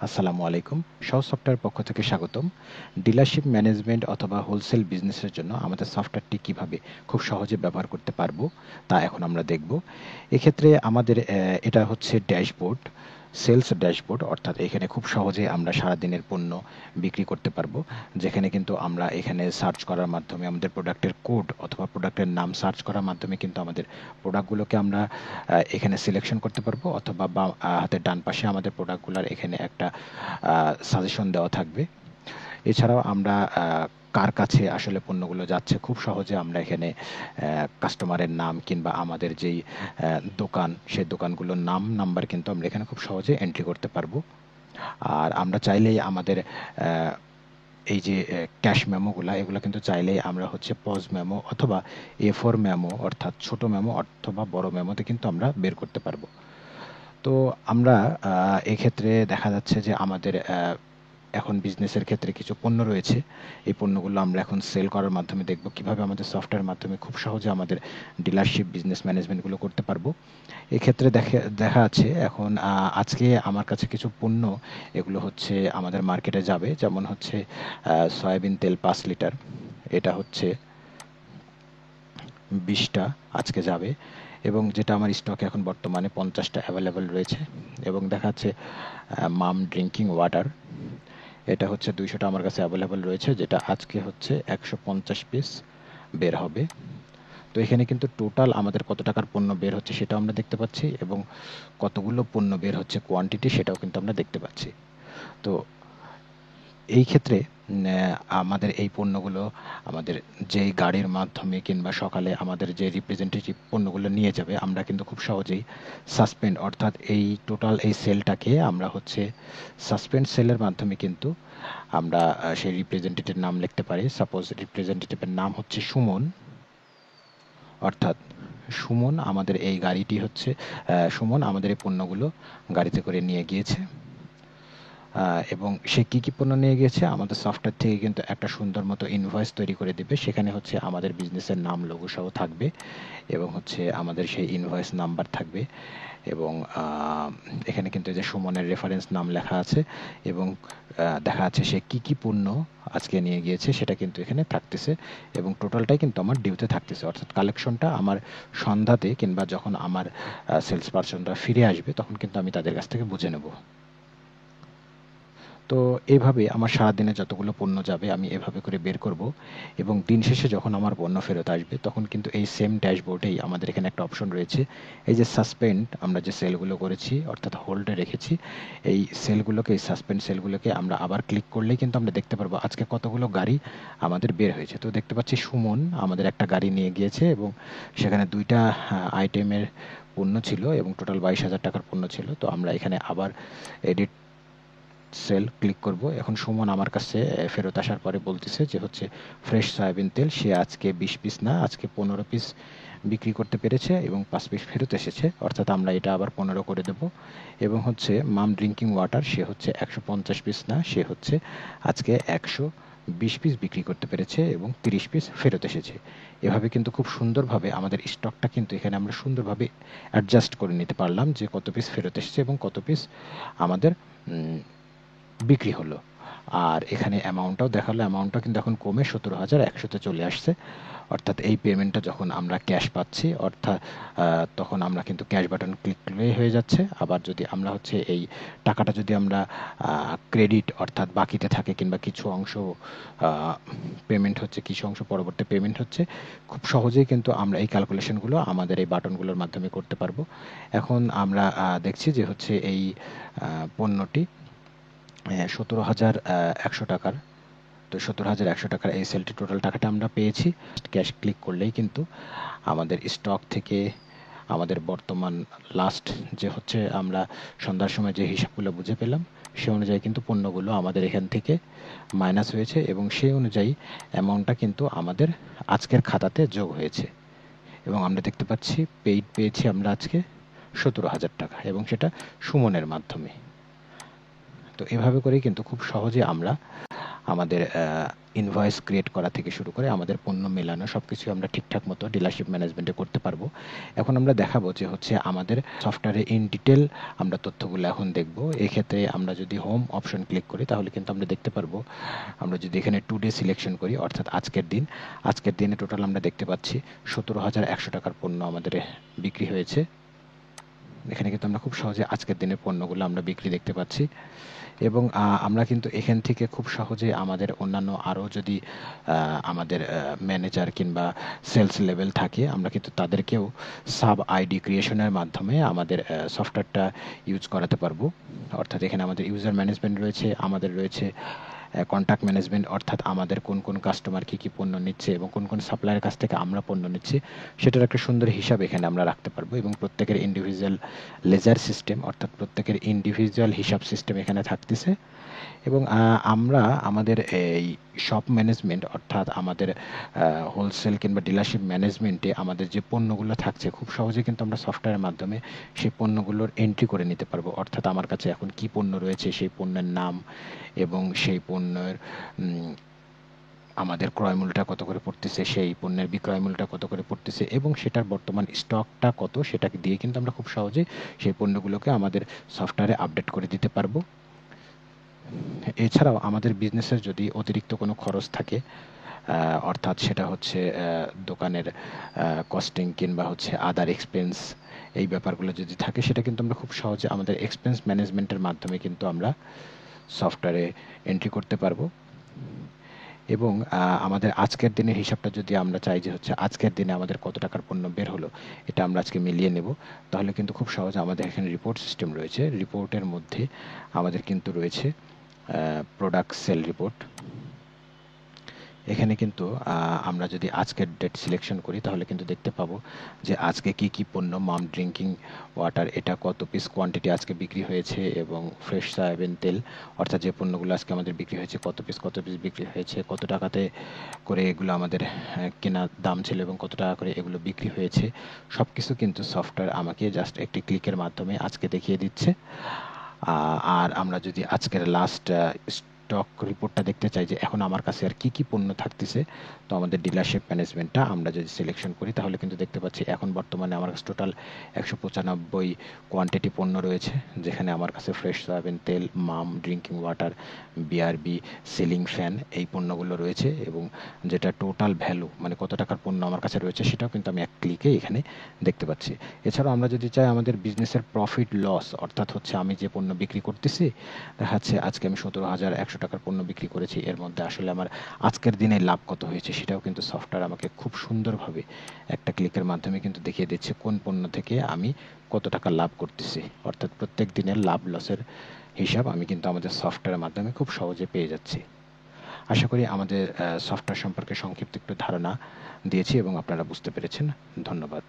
আসসালামু আলাইকুম। সহজ সফটওয়্যার পক্ষ থেকে স্বাগতম। ডিলারশিপ ম্যানেজমেন্ট অথবা হোলসেল বিজনেসের জন্য আমাদের সফটওয়্যারটি কিভাবে খুব সহজে ব্যবহার করতে পারবো, তা এখন আমরা দেখব। এক্ষেত্রে আমাদের এটা হচ্ছে ড্যাশবোর্ড, সেলস ড্যাশবোর্ড, অর্থাৎ এখানে খুব সহজে আমরা সারাদিনের পণ্য বিক্রি করতে পারবো। যেখানে কিন্তু আমরা এখানে সার্চ করার মাধ্যমে আমাদের প্রোডাক্টের কোড অথবা প্রোডাক্টের নাম সার্চ করার মাধ্যমে কিন্তু আমাদের প্রোডাক্টগুলোকে আমরা এখানে সিলেকশন করতে পারবো, অথবা হাতের ডান পাশে আমাদের প্রোডাক্টগুলোর এখানে একটা সাজেশন দেওয়া থাকবে। এছাড়াও আমরা কার কাছে আসলে পণ্যগুলো যাচ্ছে খুব সহজে আমরা এখানে কাস্টমারের নাম কিংবা আমাদের যেই দোকান, সেই দোকানগুলোর নাম নাম্বার কিন্তু আমরা এখানে খুব সহজে এন্ট্রি করতে পারবো। আর আমরা চাইলেই আমাদের এই যে ক্যাশ মেমোগুলা, এগুলো কিন্তু চাইলেই আমরা হচ্ছে পজ মেমো অথবা A4 মেমো, অর্থাৎ ছোট মেমো অথবা বড় মেমোতে কিন্তু আমরা বের করতে পারবো। তো আমরা এক্ষেত্রে দেখা যাচ্ছে যে আমাদের এখন বিজনেসের ক্ষেত্রে কিছু পণ্য রয়েছে। এই পণ্যগুলো আমরা এখন সেল করার মাধ্যমে দেখব কিভাবে আমাদের সফটওয়্যার মাধ্যমে খুব সহজে আমাদের ডিলারশিপ বিজনেস ম্যানেজমেন্টগুলো করতে পারবো। এক্ষেত্রে দেখা যাচ্ছে এখন আজকে আমার কাছে কিছু পণ্য, এগুলো হচ্ছে আমাদের মার্কেটে যাবে। যেমন হচ্ছে সয়াবিন তেল 5 লিটার, এটা হচ্ছে 20টা আজকে যাবে, এবং যেটা আমার স্টকে এখন বর্তমানে 50টা অ্যাভেলেবেল রয়েছে। এবং দেখা যাচ্ছে মাম ড্রিঙ্কিং ওয়াটার, এটা হচ্ছে 200টা আমার কাছে অ্যাভেলেবেল রয়েছে, যেটা আজকে হচ্ছে 150 পিস বের হবে। তো এখানে কিন্তু টোটাল আমাদের কত টাকার পণ্য বের হচ্ছে সেটাও আমরা দেখতে পাচ্ছি, এবং কতগুলো পণ্য বের হচ্ছে কোয়ান্টিটি সেটাও কিন্তু আমরা দেখতে পাচ্ছি। তো এই ক্ষেত্রে আমাদের এই পণ্যগুলো আমাদের যেই গাড়ির মাধ্যমে কিংবা সকালে আমাদের যে রিপ্রেজেন্টেটিভ পণ্যগুলো নিয়ে যাবে, আমরা কিন্তু খুব সহজেই সাসপেন্ড, অর্থাৎ এই টোটাল এই সেলটাকে আমরা হচ্ছে সাসপেন্ড সেলের মাধ্যমে কিন্তু আমরা সেই রিপ্রেজেন্টেটিভ নাম লিখতে পারি। সাপোজ রিপ্রেজেন্টেটিভের নাম হচ্ছে সুমন, অর্থাৎ সুমন আমাদের এই গাড়িটি হচ্ছে সুমন আমাদের এই পণ্যগুলো গাড়িতে করে নিয়ে গিয়েছে। এবং সে কী কী পণ্য নিয়ে গিয়েছে আমাদের সফটওয়্যার থেকে কিন্তু একটা সুন্দর মতো ইনভয়েস তৈরি করে দেবে। সেখানে হচ্ছে আমাদের বিজনেসের নাম, লোগো সহ থাকবে, এবং হচ্ছে আমাদের সেই ইনভয়েস নাম্বার থাকবে, এবং এখানে কিন্তু এই যে সুমনের রেফারেন্স নাম লেখা আছে, এবং দেখা যাচ্ছে সে কী কী পণ্য আজকে নিয়ে গিয়েছে সেটা কিন্তু এখানে থাকতেছে, এবং টোটালটাই কিন্তু আমার ডিউতে থাকতেছে। অর্থাৎ কালেকশনটা আমার সন্ধ্যাতে কিংবা যখন আমার সেলস পারসনরা ফিরে আসবে তখন কিন্তু আমি তাদের কাছ থেকে বুঝে নেব। তো এভাবে আমার সারাদিনে যতগুলো পণ্য যাবে আমি এভাবে করে বের করব, এবং দিন শেষে যখন আমার পণ্য ফেরত আসবে তখন কিন্তু এই সেম ড্যাশবোর্ডেই আমাদের এখানে একটা অপশন রয়েছে, এই যে সাসপেন্ড, আমরা যে সেলগুলো করেছি অর্থাৎ হোল্ডে রেখেছি, এই সেলগুলোকে, এই সাসপেন্ড সেলগুলোকে আমরা আবার ক্লিক করলেই কিন্তু আমরা দেখতে পারবো আজকে কতগুলো গাড়ি আমাদের বের হয়েছে। তো দেখতে পাচ্ছি সুমন আমাদের একটা গাড়ি নিয়ে গিয়েছে, এবং সেখানে 2টা আইটেমের পণ্য ছিল, এবং টোটাল 22,000 টাকার পণ্য ছিল। তো আমরা এখানে আবার এডিট সেল ক্লিক করব। এখন সুমন আমার কাছে ফেরত আসার পরে বলতেছে যে হচ্ছে ফ্রেশ সয়াবিন তেল সে আজকে 20 পিস না, আজকে 15 পিস বিক্রি করতে পেরেছে, এবং 5 পিস ফেরত এসেছে, অর্থাৎ আমরা এটা আবার 15 করে দেব। এবং হচ্ছে মাম ড্রিঙ্কিং ওয়াটার, সে হচ্ছে 150 পিস না, সে হচ্ছে আজকে 120 পিস বিক্রি করতে পেরেছে এবং 30 পিস ফেরত এসেছে। এভাবে কিন্তু খুব সুন্দরভাবে আমাদের স্টকটা কিন্তু এখানে আমরা সুন্দরভাবে অ্যাডজাস্ট করে নিতে পারলাম যে কত পিস ফেরত এসেছে এবং কত পিস আমাদের বিক্রি হলো। আর এখানে অ্যামাউন্টটাও দেখালো, অ্যামাউন্টটা কিন্তু এখন কমে 17,100-তে চলে আসছে। অর্থাৎ এই পেমেন্টটা যখন আমরা ক্যাশ পাচ্ছি, অর্থাৎ তখন আমরা কিন্তু ক্যাশ বাটন ক্লিক করলেই হয়ে যাচ্ছে। আবার যদি আমরা হচ্ছে এই টাকাটা যদি আমরা ক্রেডিট, অর্থাৎ বাকিতে থাকে কিংবা কিছু অংশ পেমেন্ট হচ্ছে, কিছু অংশ পরবর্তী পেমেন্ট হচ্ছে, খুব সহজেই কিন্তু আমরা এই ক্যালকুলেশনগুলো আমাদের এই বাটনগুলোর মাধ্যমে করতে পারবো। এখন আমরা দেখছি যে হচ্ছে এই পণ্যটি 17,100 টাকার। তো 17,100 টাকার এই সেলটি টোটাল টাকাটা আমরা পেয়েছি। ক্যাশ ক্লিক করলেই কিন্তু আমাদের স্টক থেকে আমাদের বর্তমান লাস্ট যে হচ্ছে আমরা সন্ধ্যার সময় যে হিসাবগুলো বুঝে পেলাম, সে অনুযায়ী কিন্তু পণ্যগুলো আমাদের এখান থেকে মাইনাস হয়েছে, এবং সেই অনুযায়ী অ্যামাউন্টটা কিন্তু আমাদের আজকের খাতাতে যোগ হয়েছে, এবং আমরা দেখতে পাচ্ছি পেইড পেয়েছি আমরা আজকে 17,000 টাকা, এবং সেটা সুমনের মাধ্যমে। তো এভাবে করেই কিন্তু খুব সহজে আমরা আমাদের ইনভয়েস ক্রিয়েট করা থেকে শুরু করে আমাদের পণ্য মেলানো সবকিছু আমরা ঠিকঠাক মতো ডিলারশিপ ম্যানেজমেন্টে করতে পারবো। এখন আমরা দেখাবো যে হচ্ছে আমাদের সফটওয়্যারে ইন ডিটেল আমরা তথ্যগুলো এখন দেখব। এক্ষেত্রে আমরা যদি হোম অপশন ক্লিক করি তাহলে কিন্তু আমরা দেখতে পারবো, আমরা যদি এখানে টুডে সিলেকশন করি অর্থাৎ আজকের দিনে টোটাল আমরা দেখতে পাচ্ছি 17,100 টাকার পণ্য আমাদের বিক্রি হয়েছে। এখানে কিন্তু আমরা খুব সহজে আজকের দিনের পণ্যগুলো আমরা বিক্রি দেখতে পাচ্ছি এবং আমরা কিন্তু এখান থেকে খুব সহজে আমাদের অন্যান্য আরও যদি আমাদের ম্যানেজার কিংবা সেলস লেভেল থাকে আমরা কিন্তু তাদেরকেও সাব আইডি ক্রিয়েশনের মাধ্যমে আমাদের সফটওয়্যারটা ইউজ করাতে পারবো। অর্থাৎ এখানে আমাদের ইউজার ম্যানেজমেন্ট রয়েছে, আমাদের রয়েছে কন্ট্যাক্ট ম্যানেজমেন্ট, অর্থাৎ আমাদের কোন কোন কাস্টমার কী কী পণ্য নিচ্ছে এবং কোন কোন সাপ্লায়ারের কাছ থেকে আমরা পণ্য নিচ্ছি সেটার একটা সুন্দর হিসাব এখানে আমরা রাখতে পারবো এবং প্রত্যেকের ইন্ডিভিজুয়াল লেজার সিস্টেম অর্থাৎ প্রত্যেকের ইন্ডিভিজুয়াল হিসাব সিস্টেম এখানে থাকতেছে এবং আমরা আমাদের এই শপ ম্যানেজমেন্ট অর্থাৎ আমাদের হোলসেল কিংবা ডিলারশিপ ম্যানেজমেন্টে আমাদের যে পণ্যগুলো থাকছে খুব সহজে কিন্তু আমরা সফটওয়্যারের মাধ্যমে সেই পণ্যগুলোর এন্ট্রি করে নিতে পারবো। অর্থাৎ আমার কাছে এখন কি পণ্য রয়েছে সেই পণ্যের নাম এবং সেই পণ্যের আমাদের ক্রয় মূল্যটা কত করে পড়তেছে, সেই পণ্যের বিক্রয় মূল্যটা কত করে পড়তেছে এবং সেটার বর্তমান স্টকটা কত সেটাকে দিয়ে কিন্তু আমরা খুব সহজে সেই পণ্যগুলোকে আমাদের সফটওয়্যারে আপডেট করে দিতে পারবো। এছাড়াও আমাদের বিজনেসের যদি অতিরিক্ত কোনো খরচ থাকে অর্থাৎ সেটা হচ্ছে দোকানের কস্টিং কিংবা হচ্ছে আদার এক্সপেন্স, এই ব্যাপারগুলো যদি থাকে সেটা কিন্তু আমরা খুব সহজে আমাদের এক্সপেন্স ম্যানেজমেন্টের মাধ্যমে কিন্তু আমরা সফটওয়্যারে এন্ট্রি করতে পারবো এবং আমাদের আজকের দিনের হিসাবটা যদি আমরা চাই যে হচ্ছে আজকের দিনে আমাদের কত টাকার পণ্য বের হলো এটা আমরা আজকে মিলিয়ে নেব, তাহলে কিন্তু খুব সহজে আমাদের এখানে রিপোর্ট সিস্টেম রয়েছে। রিপোর্টের মধ্যে আমাদের কিন্তু রয়েছে প্রোডাক্ট সেল রিপোর্ট। এখানে কিন্তু আমরা যদি আজকের ডেট সিলেকশন করি তাহলে কিন্তু দেখতে পাবো যে আজকে কি কি পণ্য, মাম ড্রিঙ্কিং ওয়াটার এটা কত পিস কোয়ান্টিটি আজকে বিক্রি হয়েছে এবং ফ্রেশ সয়াবিন তেল অর্থাৎ যে পণ্যগুলো আজকে আমাদের বিক্রি হয়েছে কত পিস বিক্রি হয়েছে, কত টাকাতে করে এগুলো আমাদের কেনা দাম ছিল এবং কত টাকা করে এগুলো বিক্রি হয়েছে, সব কিছু কিন্তু সফটওয়্যার আমাকে জাস্ট একটি ক্লিকের মাধ্যমে আজকে দেখিয়ে দিচ্ছে। আর আমরা যদি আজকের লাস্ট স্টক রিপোর্টটা দেখতে চাই যে এখন আমার কাছে আর কি কি পণ্য থাকতেছে, তো আমাদের ডিলারশিপ ম্যানেজমেন্টটা আমরা যদি সিলেকশন করি তাহলে কিন্তু দেখতে পাচ্ছি এখন বর্তমানে আমার কাছে টোটাল 195 কোয়ান্টিটি পণ্য রয়েছে, যেখানে আমার কাছে ফ্রেশ সয়াবিন তেল, Mum drinking water, BRB, ceiling fan এই পণ্যগুলো রয়েছে এবং যেটা টোটাল ভ্যালু মানে কত টাকার পণ্য আমার কাছে রয়েছে সেটাও কিন্তু আমি এক ক্লিকে এখানে দেখতে পাচ্ছি। এছাড়াও আমরা যদি চাই আমাদের বিজনেসের প্রফিট লস অর্থাৎ হচ্ছে আমি যে পণ্য বিক্রি করতেছি দেখা যাচ্ছে আজকে আমি 17,100 টাকার পণ্য বিক্রি করেছি, এর মধ্যে আসলে আমার আজকের দিনে লাভ কত হয়েছে সেটাও কিন্তু সফটওয়্যার আমাকে খুব সুন্দরভাবে একটা ক্লিকের মাধ্যমে কিন্তু দেখিয়ে দিচ্ছে কোন পণ্য থেকে আমি কত টাকা লাভ করতেছি। অর্থাৎ প্রত্যেক দিনের লাভ লসের হিসাব আমি কিন্তু আমাদের সফটওয়্যারের মাধ্যমে খুব সহজে পেয়ে যাচ্ছি। আশা করি আমাদের সফটওয়্যার সম্পর্কে সংক্ষিপ্ত একটু ধারণা দিয়েছি এবং আপনারা বুঝতে পেরেছেন। ধন্যবাদ।